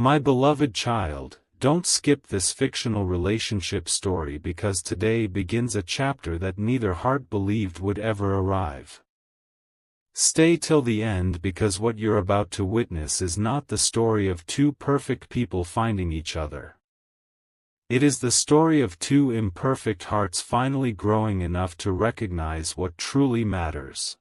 My beloved child, don't skip this fictional relationship story because today begins a chapter that neither heart believed would ever arrive. Stay till the end because what you're about to witness is not the story of two perfect people finding each other. It is the story of two imperfect hearts finally growing enough to recognize what truly matters.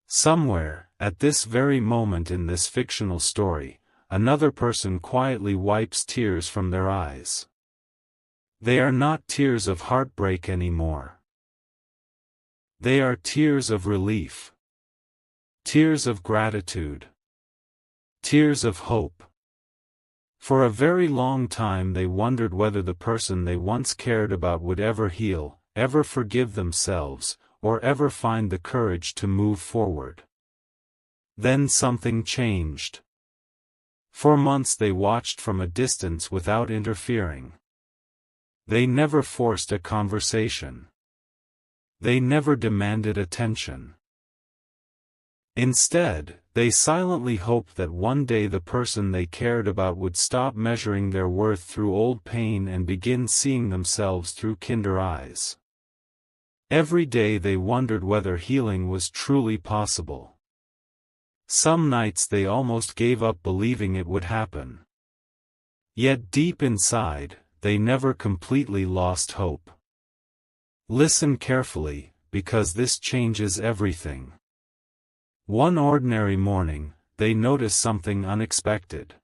Somewhere, at this very moment in this fictional story, another person quietly wipes tears from their eyes. They are not tears of heartbreak anymore. They are tears of relief. Tears of gratitude. Tears of hope. For a very long time they wondered whether the person they once cared about would ever heal, ever forgive themselves, or ever find the courage to move forward. Then something changed. For months they watched from a distance without interfering. They never forced a conversation. They never demanded attention. Instead, they silently hoped that one day the person they cared about would stop measuring their worth through old pain and begin seeing themselves through kinder eyes. Every day they wondered whether healing was truly possible. Some nights they almost gave up believing it would happen. Yet deep inside, they never completely lost hope. Listen carefully, because this changes everything. One ordinary morning, they notice something unexpected.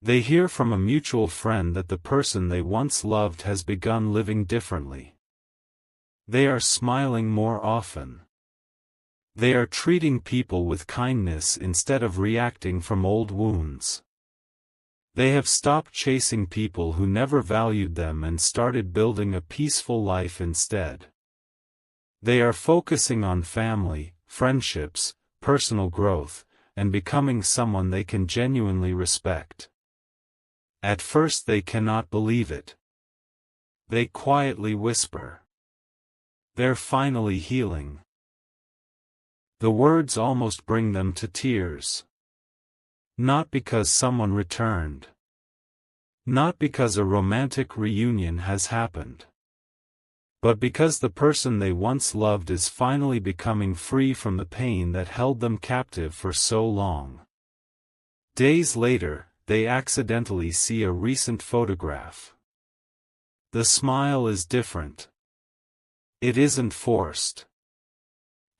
They hear from a mutual friend that the person they once loved has begun living differently. They are smiling more often. They are treating people with kindness instead of reacting from old wounds. They have stopped chasing people who never valued them and started building a peaceful life instead. They are focusing on family, friendships, personal growth, and becoming someone they can genuinely respect. At first they cannot believe it. They quietly whisper. They're finally healing. The words almost bring them to tears. Not because someone returned. Not because a romantic reunion has happened. But because the person they once loved is finally becoming free from the pain that held them captive for so long. Days later, they accidentally see a recent photograph. The smile is different. It isn't forced.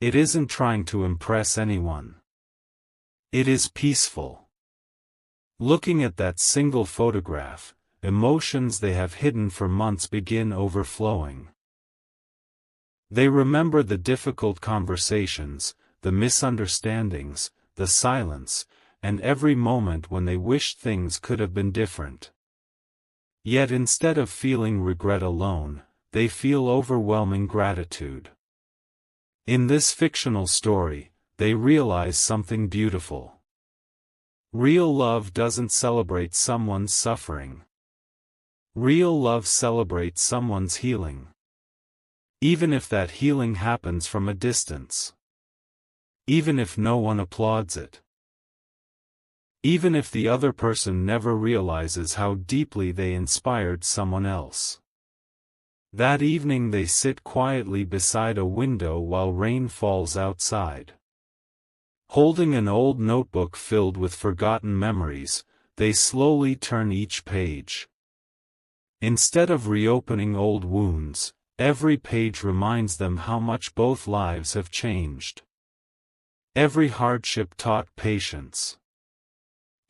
It isn't trying to impress anyone. It is peaceful. Looking at that single photograph, emotions they have hidden for months begin overflowing. They remember the difficult conversations, the misunderstandings, the silence, and every moment when they wished things could have been different. Yet instead of feeling regret alone, they feel overwhelming gratitude. In this fictional story, they realize something beautiful. Real love doesn't celebrate someone's suffering. Real love celebrates someone's healing. Even if that healing happens from a distance. Even if no one applauds it. Even if the other person never realizes how deeply they inspired someone else. That evening they sit quietly beside a window while rain falls outside. Holding an old notebook filled with forgotten memories, they slowly turn each page. Instead of reopening old wounds, every page reminds them how much both lives have changed. Every hardship taught patience.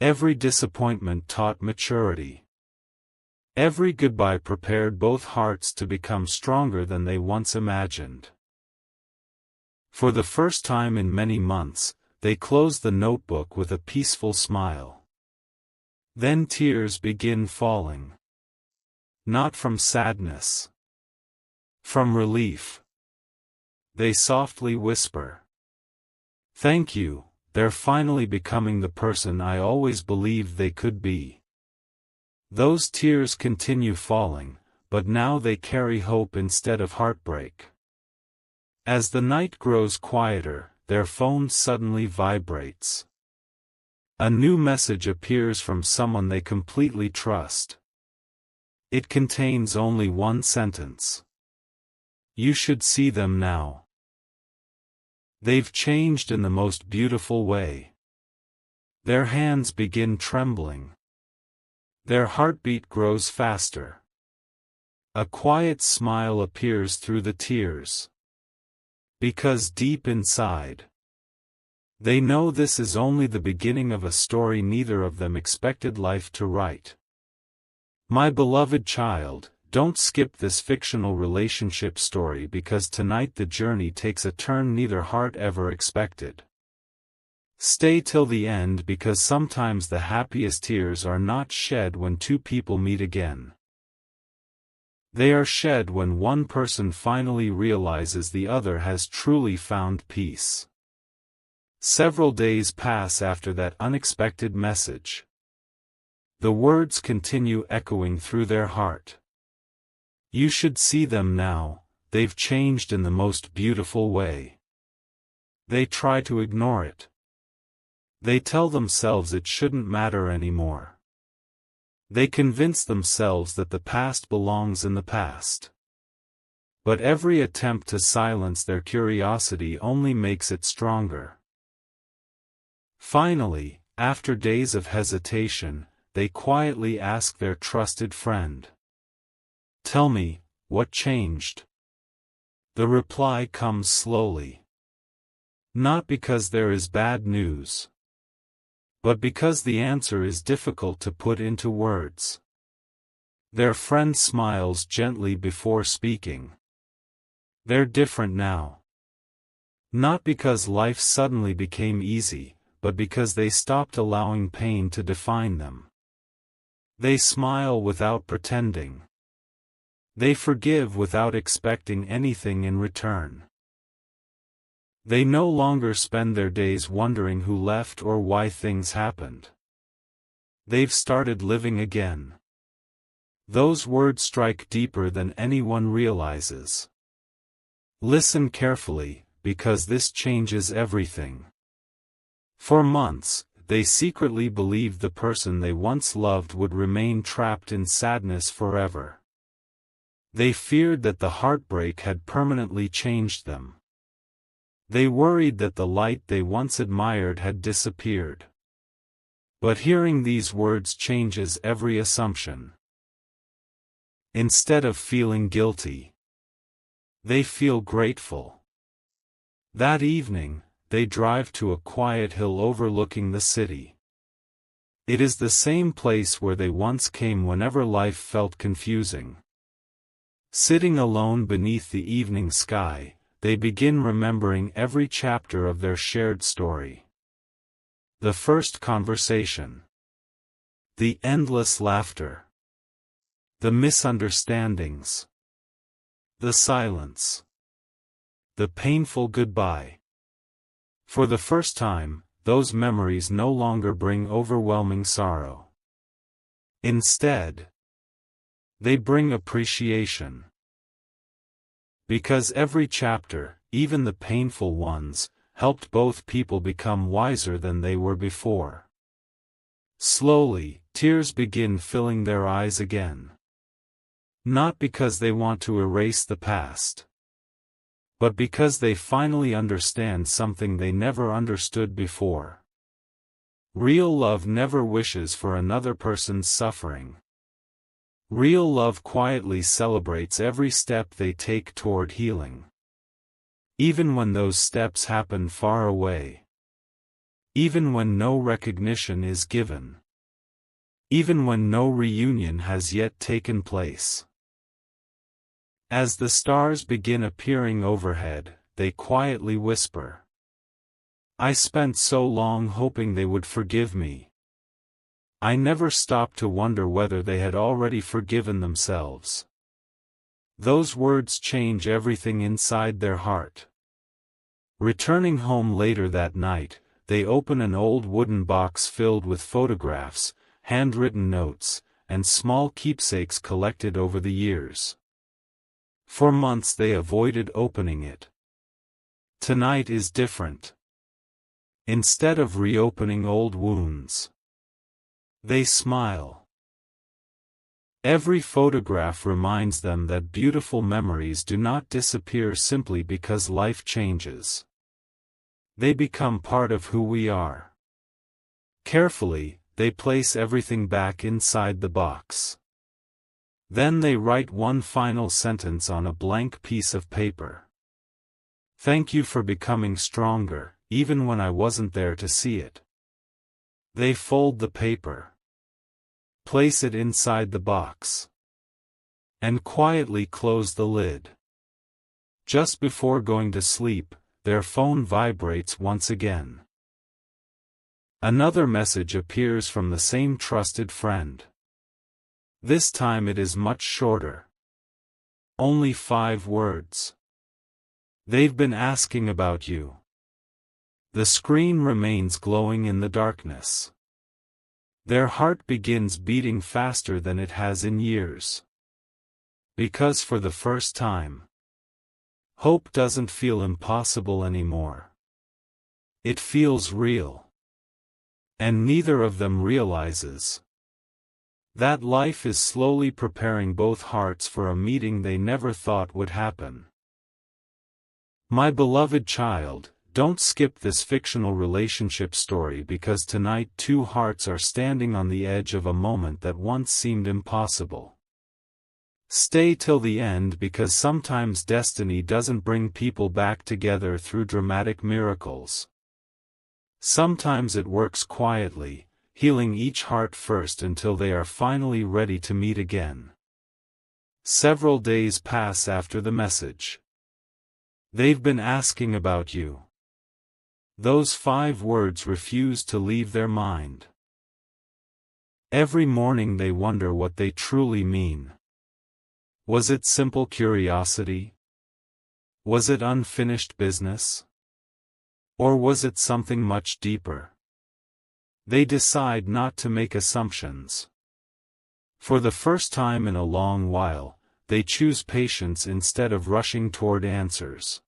Every disappointment taught maturity. Every goodbye prepared both hearts to become stronger than they once imagined. For the first time in many months, they close the notebook with a peaceful smile. Then tears begin falling. Not from sadness. From relief. They softly whisper. Thank you, they're finally becoming the person I always believed they could be. Those tears continue falling, but now they carry hope instead of heartbreak. As the night grows quieter, their phone suddenly vibrates. A new message appears from someone they completely trust. It contains only one sentence. You should see them now. They've changed in the most beautiful way. Their hands begin trembling. Their heartbeat grows faster. A quiet smile appears through the tears. Because deep inside, they know this is only the beginning of a story neither of them expected life to write. My beloved child, don't skip this fictional relationship story because tonight the journey takes a turn neither heart ever expected. Stay till the end because sometimes the happiest tears are not shed when two people meet again. They are shed when one person finally realizes the other has truly found peace. Several days pass after that unexpected message. The words continue echoing through their heart. You should see them now, they've changed in the most beautiful way. They try to ignore it. They tell themselves it shouldn't matter anymore. They convince themselves that the past belongs in the past. But every attempt to silence their curiosity only makes it stronger. Finally, after days of hesitation, they quietly ask their trusted friend. Tell me, what changed? The reply comes slowly. Not because there is bad news, but because the answer is difficult to put into words. Their friend smiles gently before speaking. They're different now. Not because life suddenly became easy, but because they stopped allowing pain to define them. They smile without pretending. They forgive without expecting anything in return. They no longer spend their days wondering who left or why things happened. They've started living again. Those words strike deeper than anyone realizes. Listen carefully, because this changes everything. For months, they secretly believed the person they once loved would remain trapped in sadness forever. They feared that the heartbreak had permanently changed them. They worried that the light they once admired had disappeared. But hearing these words changes every assumption. Instead of feeling guilty, they feel grateful. That evening, they drive to a quiet hill overlooking the city. It is the same place where they once came whenever life felt confusing. Sitting alone beneath the evening sky, they begin remembering every chapter of their shared story. The first conversation. The endless laughter. The misunderstandings. The silence. The painful goodbye. For the first time, those memories no longer bring overwhelming sorrow. Instead, they bring appreciation. Because every chapter, even the painful ones, helped both people become wiser than they were before. Slowly, tears begin filling their eyes again. Not because they want to erase the past, but because they finally understand something they never understood before. Real love never wishes for another person's suffering. Real love quietly celebrates every step they take toward healing. Even when those steps happen far away. Even when no recognition is given. Even when no reunion has yet taken place. As the stars begin appearing overhead, they quietly whisper. I spent so long hoping they would forgive me. I never stopped to wonder whether they had already forgiven themselves. Those words change everything inside their heart. Returning home later that night, they open an old wooden box filled with photographs, handwritten notes, and small keepsakes collected over the years. For months they avoided opening it. Tonight is different. Instead of reopening old wounds, they smile. Every photograph reminds them that beautiful memories do not disappear simply because life changes. They become part of who we are. Carefully, they place everything back inside the box. Then they write one final sentence on a blank piece of paper. Thank you for becoming stronger, even when I wasn't there to see it. They fold the paper, place it inside the box, and quietly close the lid. Just before going to sleep, their phone vibrates once again. Another message appears from the same trusted friend. This time it is much shorter. Only 5 words. They've been asking about you. The screen remains glowing in the darkness. Their heart begins beating faster than it has in years. Because for the first time, hope doesn't feel impossible anymore. It feels real. And neither of them realizes that life is slowly preparing both hearts for a meeting they never thought would happen. My beloved child, don't skip this fictional relationship story because tonight 2 hearts are standing on the edge of a moment that once seemed impossible. Stay till the end because sometimes destiny doesn't bring people back together through dramatic miracles. Sometimes it works quietly, healing each heart first until they are finally ready to meet again. Several days pass after the message. They've been asking about you. Those 5 words refuse to leave their mind. Every morning they wonder what they truly mean. Was it simple curiosity? Was it unfinished business? Or was it something much deeper? They decide not to make assumptions. For the first time in a long while, they choose patience instead of rushing toward answers.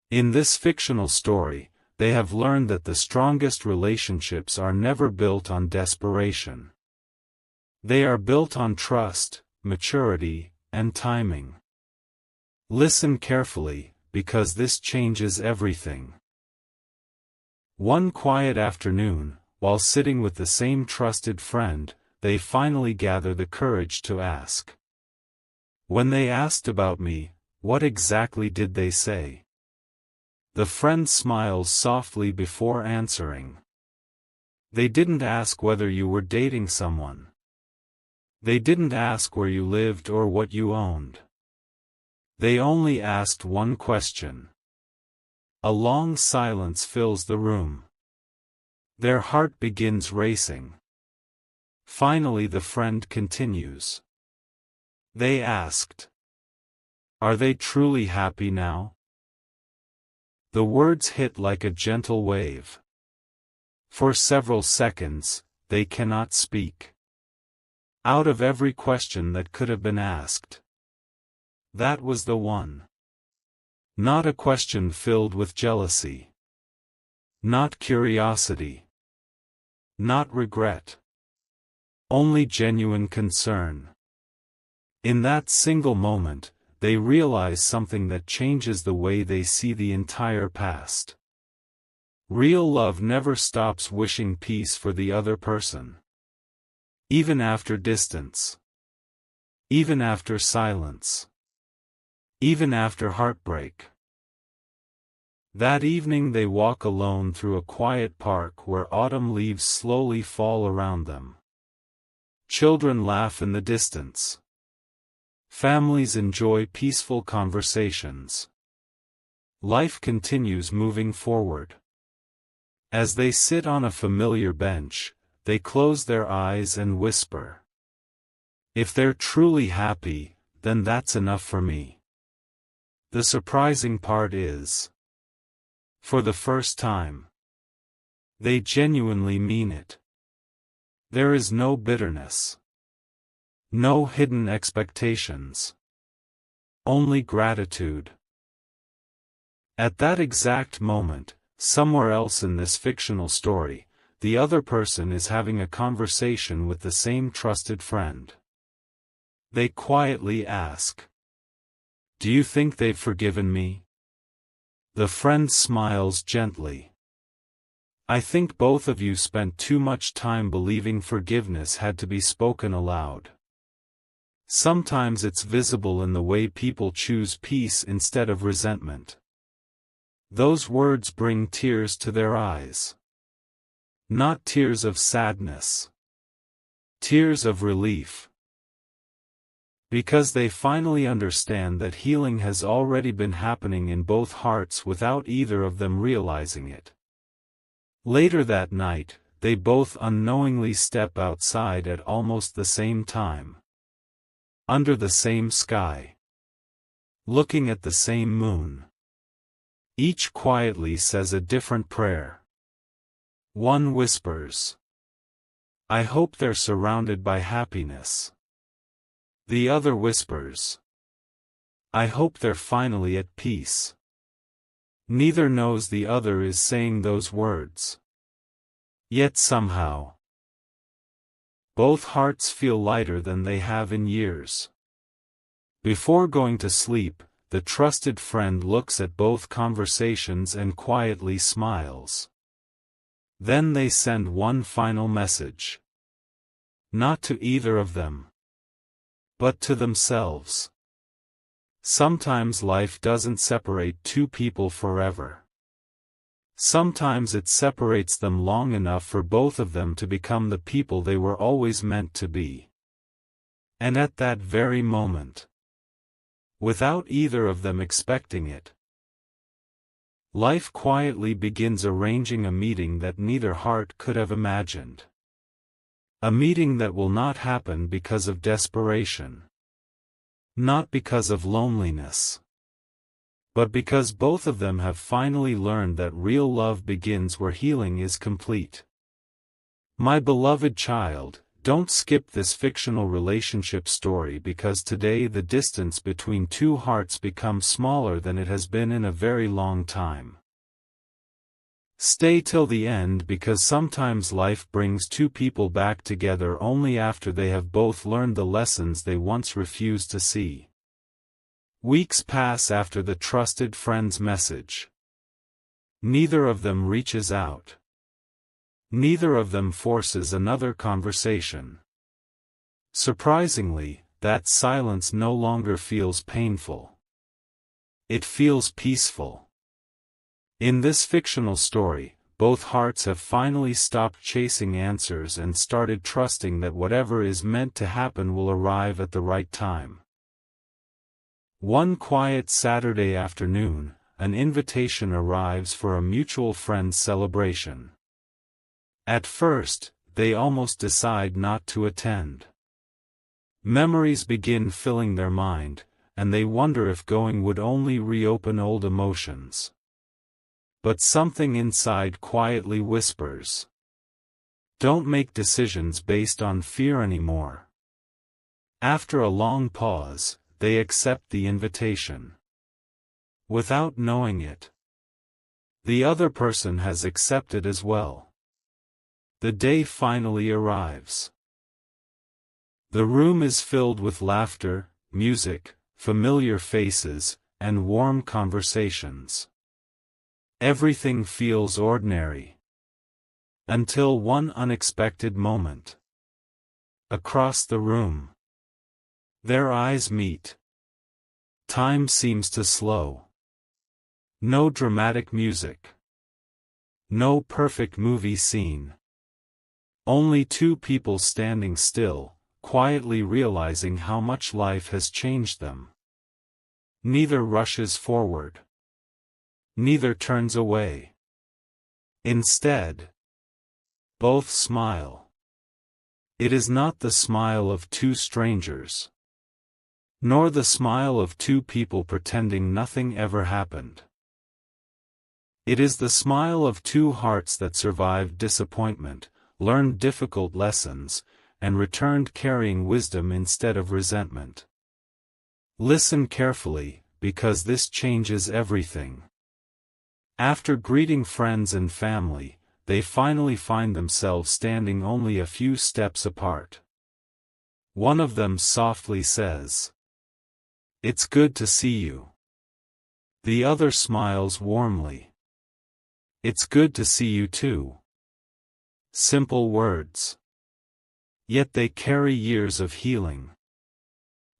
In this fictional story, they have learned that the strongest relationships are never built on desperation. They are built on trust, maturity, and timing. Listen carefully, because this changes everything. One quiet afternoon, while sitting with the same trusted friend, they finally gather the courage to ask. When they asked about me, what exactly did they say? The friend smiles softly before answering. They didn't ask whether you were dating someone. They didn't ask where you lived or what you owned. They only asked one question. A long silence fills the room. Their heart begins racing. Finally the friend continues. They asked, "Are they truly happy now?" The words hit like a gentle wave. For several seconds, they cannot speak. Out of every question that could have been asked, that was the one. Not a question filled with jealousy. Not curiosity. Not regret. Only genuine concern. In that single moment, they realize something that changes the way they see the entire past. Real love never stops wishing peace for the other person. Even after distance. Even after silence. Even after heartbreak. That evening they walk alone through a quiet park where autumn leaves slowly fall around them. Children laugh in the distance. Families enjoy peaceful conversations. Life continues moving forward. As they sit on a familiar bench, they close their eyes and whisper. If they're truly happy, then that's enough for me. The surprising part is, for the first time, they genuinely mean it. There is no bitterness. No hidden expectations. Only gratitude. At that exact moment, Somewhere else in this fictional story, the other person is having a conversation with the same trusted friend. They quietly ask, "Do you think they've forgiven me?" The friend smiles gently. "I think both of you spent too much time believing forgiveness had to be spoken aloud. Sometimes it's visible in the way people choose peace instead of resentment. Those words bring tears to their eyes. Not tears of sadness. Tears of relief. Because they finally understand that healing has already been happening in both hearts without either of them realizing it." Later that night, they both unknowingly step outside at almost the same time. Under the same sky. Looking at the same moon. Each quietly says a different prayer. One whispers, "I hope they're surrounded by happiness." The other whispers, "I hope they're finally at peace." Neither knows the other is saying those words. Yet somehow, both hearts feel lighter than they have in years. Before going to sleep, the trusted friend looks at both conversations and quietly smiles. Then they send one final message. Not to either of them, but to themselves. Sometimes life doesn't separate two people forever. Sometimes it separates them long enough for both of them to become the people they were always meant to be. And at that very moment, without either of them expecting it, life quietly begins arranging a meeting that neither heart could have imagined. A meeting that will not happen because of desperation. Not because of loneliness. But because both of them have finally learned that real love begins where healing is complete. My beloved child, don't skip this fictional relationship story because today the distance between two hearts becomes smaller than it has been in a very long time. Stay till the end because sometimes life brings two people back together only after they have both learned the lessons they once refused to see. Weeks pass after the trusted friend's message. Neither of them reaches out. Neither of them forces another conversation. Surprisingly, that silence no longer feels painful. It feels peaceful. In this fictional story, both hearts have finally stopped chasing answers and started trusting that whatever is meant to happen will arrive at the right time. One quiet Saturday afternoon, an invitation arrives for a mutual friend's celebration. At first, they almost decide not to attend. Memories begin filling their mind, and they wonder if going would only reopen old emotions. But something inside quietly whispers, "Don't make decisions based on fear anymore." After a long pause, they accept the invitation. Without knowing it, the other person has accepted as well. The day finally arrives. The room is filled with laughter, music, familiar faces, and warm conversations. Everything feels ordinary. Until one unexpected moment. Across the room, their eyes meet. Time seems to slow. No dramatic music. No perfect movie scene. Only two people standing still, quietly realizing how much life has changed them. Neither rushes forward. Neither turns away. Instead, both smile. It is not the smile of two strangers, nor the smile of two people pretending nothing ever happened. It is the smile of two hearts that survived disappointment, learned difficult lessons, and returned carrying wisdom instead of resentment. Listen carefully, because this changes everything. After greeting friends and family, they finally find themselves standing only a few steps apart. One of them softly says, "It's good to see you." The other smiles warmly. "It's good to see you too." Simple words. Yet they carry years of healing.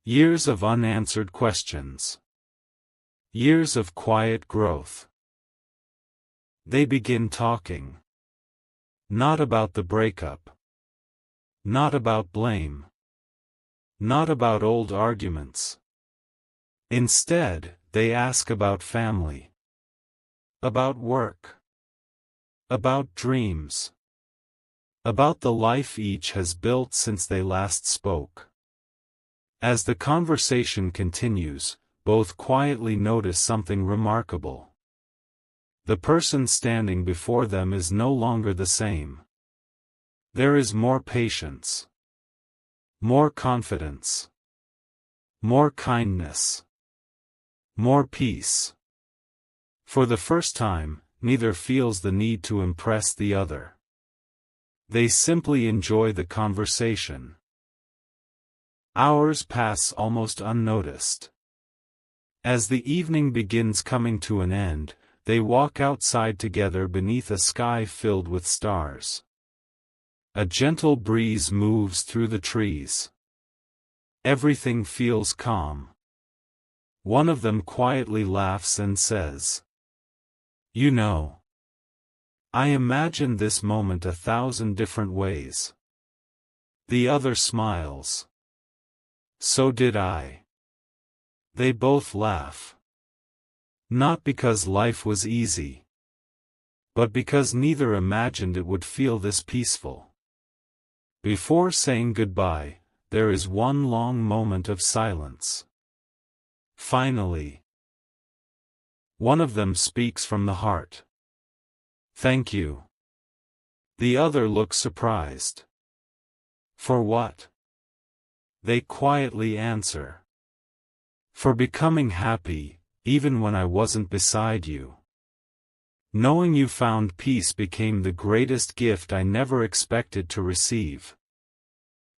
Years of unanswered questions. Years of quiet growth. They begin talking. Not about the breakup. Not about blame. Not about old arguments. Instead, they ask about family. About work. About dreams. About the life each has built since they last spoke. As the conversation continues, both quietly notice something remarkable. The person standing before them is no longer the same. There is more patience. More confidence. More kindness. More peace. For the first time, neither feels the need to impress the other. They simply enjoy the conversation. Hours pass almost unnoticed. As the evening begins coming to an end, they walk outside together beneath a sky filled with stars. A gentle breeze moves through the trees. Everything feels calm. One of them quietly laughs and says, "You know, I imagined this moment 1,000 different ways." The other smiles. "So did I." They both laugh. Not because life was easy, but because neither imagined it would feel this peaceful. Before saying goodbye, there is one long moment of silence. Finally, one of them speaks from the heart. "Thank you." The other looks surprised. "For what?" They quietly answer. "For becoming happy, even when I wasn't beside you. Knowing you found peace became the greatest gift I never expected to receive."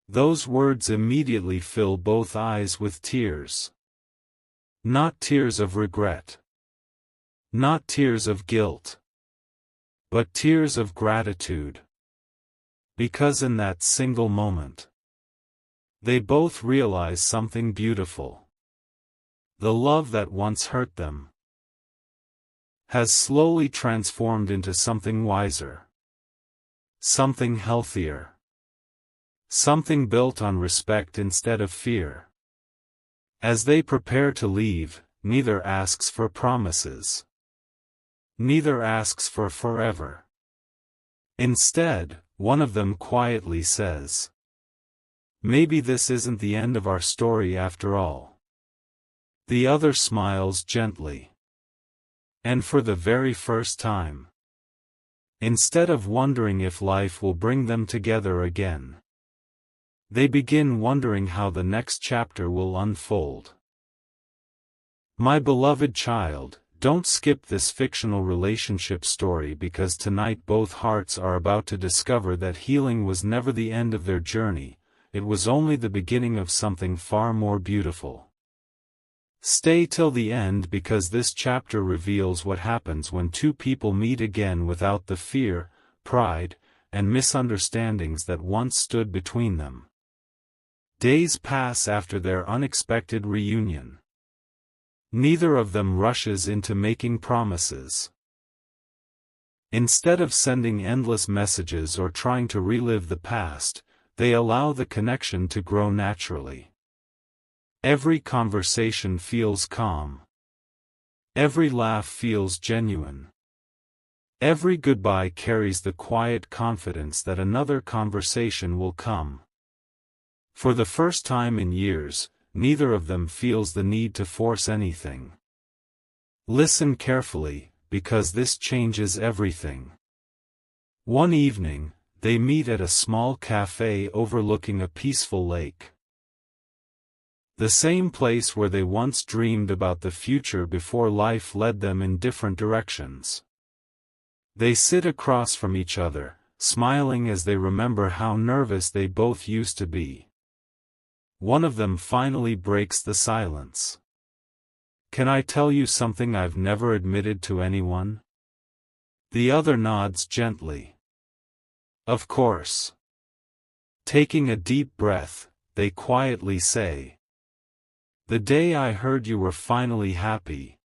Those words immediately fill both eyes with tears. Not tears of regret. Not tears of guilt. But tears of gratitude. Because in that single moment, they both realize something beautiful. The love that once hurt them has slowly transformed into something wiser. Something healthier. Something built on respect instead of fear. As they prepare to leave, neither asks for promises. Neither asks for forever. Instead, one of them quietly says, "Maybe this isn't the end of our story after all." The other smiles gently. And for the very first time, instead of wondering if life will bring them together again, they begin wondering how the next chapter will unfold. My beloved child, don't skip this fictional relationship story, because tonight both hearts are about to discover that healing was never the end of their journey, it was only the beginning of something far more beautiful. Stay till the end, because this chapter reveals what happens when two people meet again without the fear, pride, and misunderstandings that once stood between them. Days pass after their unexpected reunion. Neither of them rushes into making promises. Instead of sending endless messages or trying to relive the past, they allow the connection to grow naturally. Every conversation feels calm. Every laugh feels genuine. Every goodbye carries the quiet confidence that another conversation will come. For the first time in years, neither of them feels the need to force anything. Listen carefully, because this changes everything. One evening, they meet at a small cafe overlooking a peaceful lake. The same place where they once dreamed about the future before life led them in different directions. They sit across from each other, smiling as they remember how nervous they both used to be. One of them finally breaks the silence. "Can I tell you something I've never admitted to anyone?" The other nods gently. "Of course." Taking a deep breath, they quietly say, "The day I heard you were finally happy,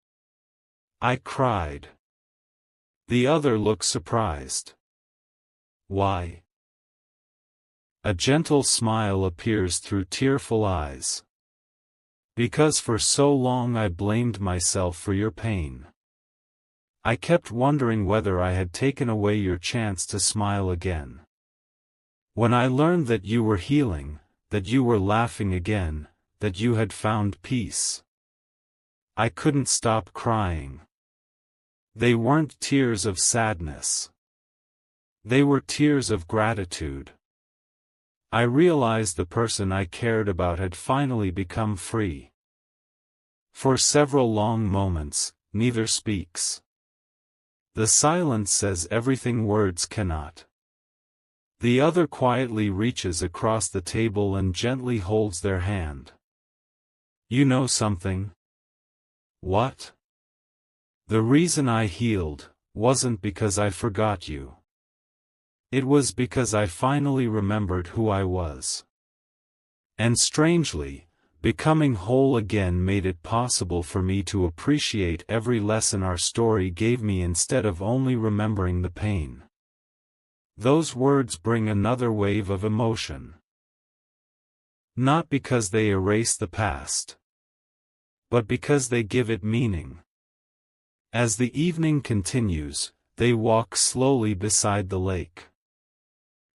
I cried." The other looks surprised. "Why?" A gentle smile appears through tearful eyes. "Because for so long I blamed myself for your pain. I kept wondering whether I had taken away your chance to smile again. When I learned that you were healing, that you were laughing again, that you had found peace, I couldn't stop crying." They weren't tears of sadness. They were tears of gratitude. I realized the person I cared about had finally become free. For several long moments, neither speaks. The silence says everything words cannot. The other quietly reaches across the table and gently holds their hand. "You know something?" "What?" "The reason I healed wasn't because I forgot you. It was because I finally remembered who I was. And strangely, becoming whole again made it possible for me to appreciate every lesson our story gave me instead of only remembering the pain." Those words bring another wave of emotion. Not because they erase the past, but because they give it meaning. As the evening continues, they walk slowly beside the lake.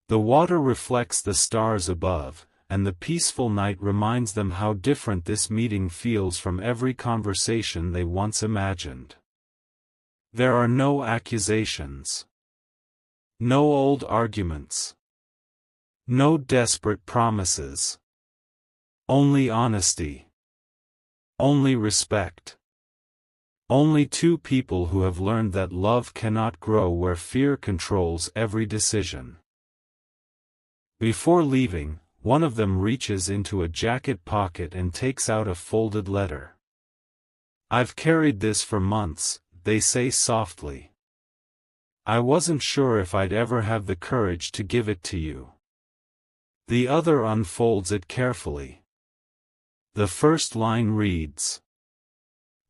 The water reflects the stars above, and the peaceful night reminds them how different this meeting feels from every conversation they once imagined. There are no accusations. No old arguments. No desperate promises. Only honesty. Only respect. Only two people who have learned that love cannot grow where fear controls every decision. Before leaving, one of them reaches into a jacket pocket and takes out a folded letter. "I've carried this for months," they say softly. "I wasn't sure if I'd ever have the courage to give it to you." The other unfolds it carefully. The first line reads,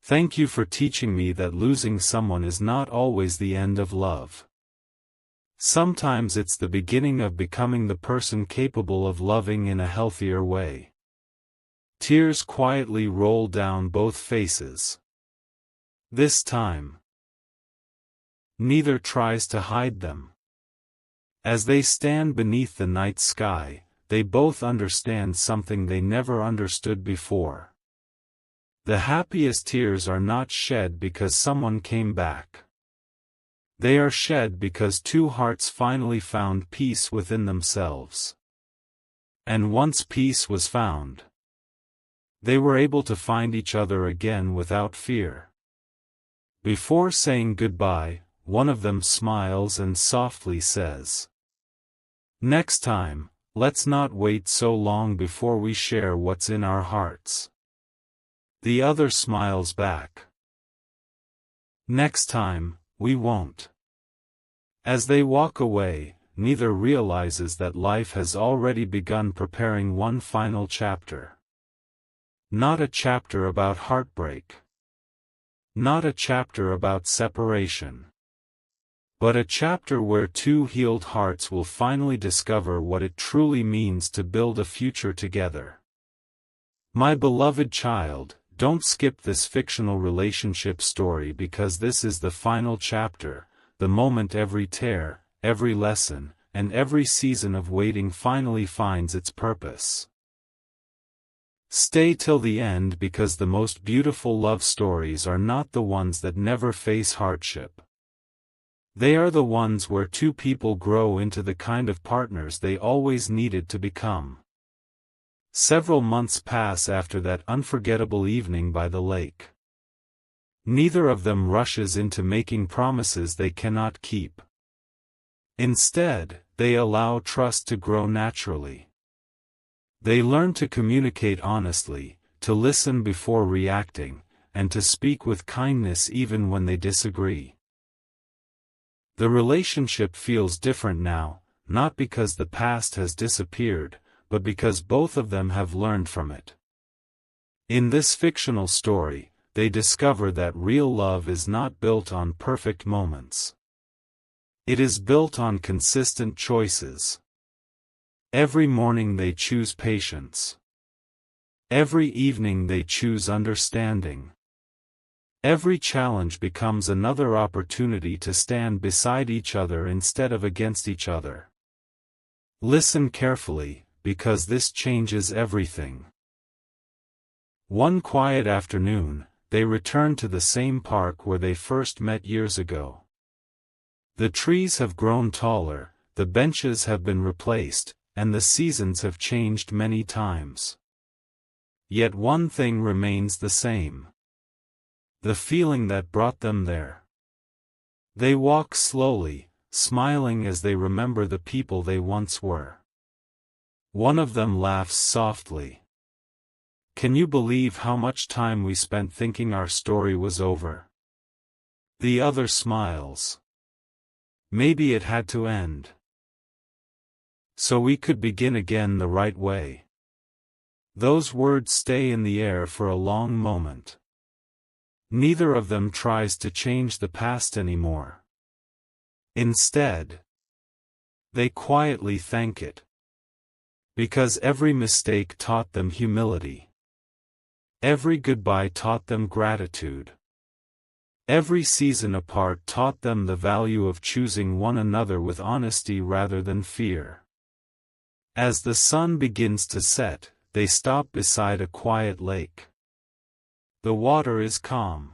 "Thank you for teaching me that losing someone is not always the end of love. Sometimes it's the beginning of becoming the person capable of loving in a healthier way." Tears quietly roll down both faces. This time, neither tries to hide them. As they stand beneath the night sky, they both understand something they never understood before. The happiest tears are not shed because someone came back. They are shed because two hearts finally found peace within themselves. And once peace was found, they were able to find each other again without fear. Before saying goodbye, one of them smiles and softly says, "Next time, let's not wait so long before we share what's in our hearts." The other smiles back, "Next time, we won't." As they walk away, neither realizes that life has already begun preparing one final chapter. Not a chapter about heartbreak. Not a chapter about separation. But a chapter where two healed hearts will finally discover what it truly means to build a future together. My beloved child, don't skip this fictional relationship story because this is the final chapter, the moment every tear, every lesson, and every season of waiting finally finds its purpose. Stay till the end because the most beautiful love stories are not the ones that never face hardship. They are the ones where two people grow into the kind of partners they always needed to become. Several months pass after that unforgettable evening by the lake. Neither of them rushes into making promises they cannot keep. Instead, they allow trust to grow naturally. They learn to communicate honestly, to listen before reacting, and to speak with kindness even when they disagree. The relationship feels different now, not because the past has disappeared, but because both of them have learned from it. In this fictional story, they discover that real love is not built on perfect moments. It is built on consistent choices. Every morning they choose patience. Every evening they choose understanding. Every challenge becomes another opportunity to stand beside each other instead of against each other. Listen carefully, because this changes everything. One quiet afternoon, they return to the same park where they first met years ago. The trees have grown taller, the benches have been replaced, and the seasons have changed many times. Yet one thing remains the same. The feeling that brought them there. They walk slowly, smiling as they remember the people they once were. One of them laughs softly. "Can you believe how much time we spent thinking our story was over?" The other smiles. "Maybe it had to end, so we could begin again the right way." Those words stay in the air for a long moment. Neither of them tries to change the past anymore. Instead, they quietly thank it. Because every mistake taught them humility. Every goodbye taught them gratitude. Every season apart taught them the value of choosing one another with honesty rather than fear. As the sun begins to set, they stop beside a quiet lake. The water is calm.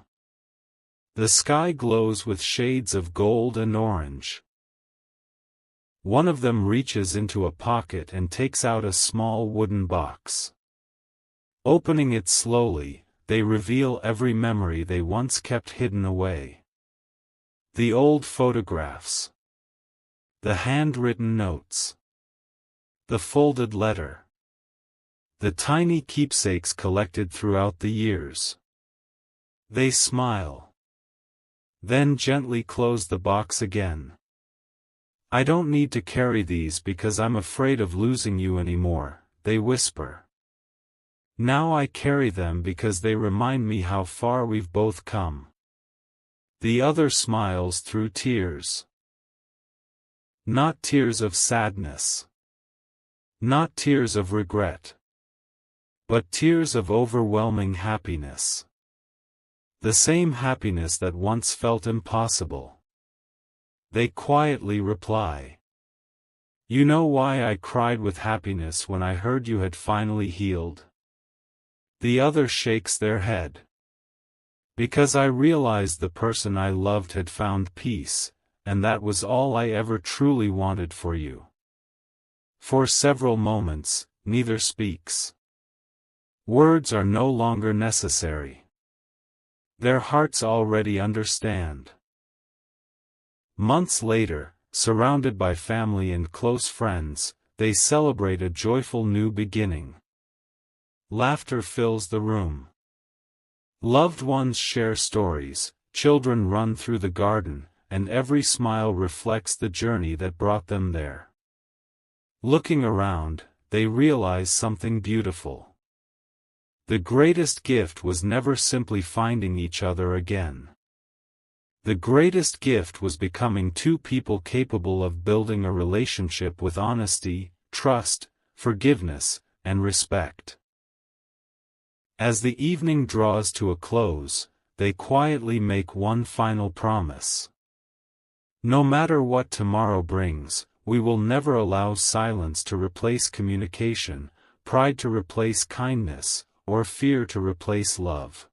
The sky glows with shades of gold and orange. One of them reaches into a pocket and takes out a small wooden box. Opening it slowly, they reveal every memory they once kept hidden away. The old photographs. The handwritten notes. The folded letter. The tiny keepsakes collected throughout the years. They smile. Then gently close the box again. "I don't need to carry these because I'm afraid of losing you anymore," they whisper. "Now I carry them because they remind me how far we've both come." The other smiles through tears. Not tears of sadness. Not tears of regret. But tears of overwhelming happiness. The same happiness that once felt impossible. They quietly reply. "You know why I cried with happiness when I heard you had finally healed?" The other shakes their head. "Because I realized the person I loved had found peace, and that was all I ever truly wanted for you." For several moments, neither speaks. Words are no longer necessary. Their hearts already understand. Months later, surrounded by family and close friends, they celebrate a joyful new beginning. Laughter fills the room. Loved ones share stories, children run through the garden, and every smile reflects the journey that brought them there. Looking around, they realize something beautiful. The greatest gift was never simply finding each other again. The greatest gift was becoming two people capable of building a relationship with honesty, trust, forgiveness, and respect. As the evening draws to a close, they quietly make one final promise. No matter what tomorrow brings, we will never allow silence to replace communication, pride to replace kindness, or fear to replace love.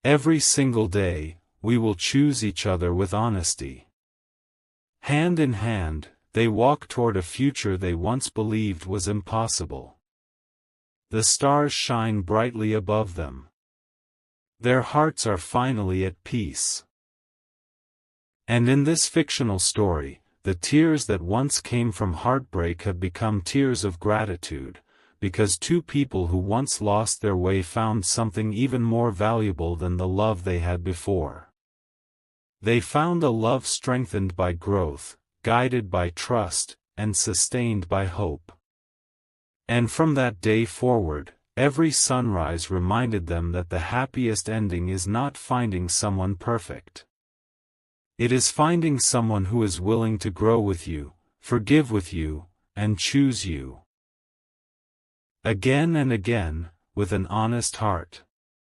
Every single day, we will choose each other with honesty. Hand in hand, they walk toward a future they once believed was impossible. The stars shine brightly above them. Their hearts are finally at peace. And in this fictional story, the tears that once came from heartbreak have become tears of gratitude, because two people who once lost their way found something even more valuable than the love they had before. They found a love strengthened by growth, guided by trust, and sustained by hope. And from that day forward, every sunrise reminded them that the happiest ending is not finding someone perfect. It is finding someone who is willing to grow with you, forgive with you, and choose you again and again, with an honest heart.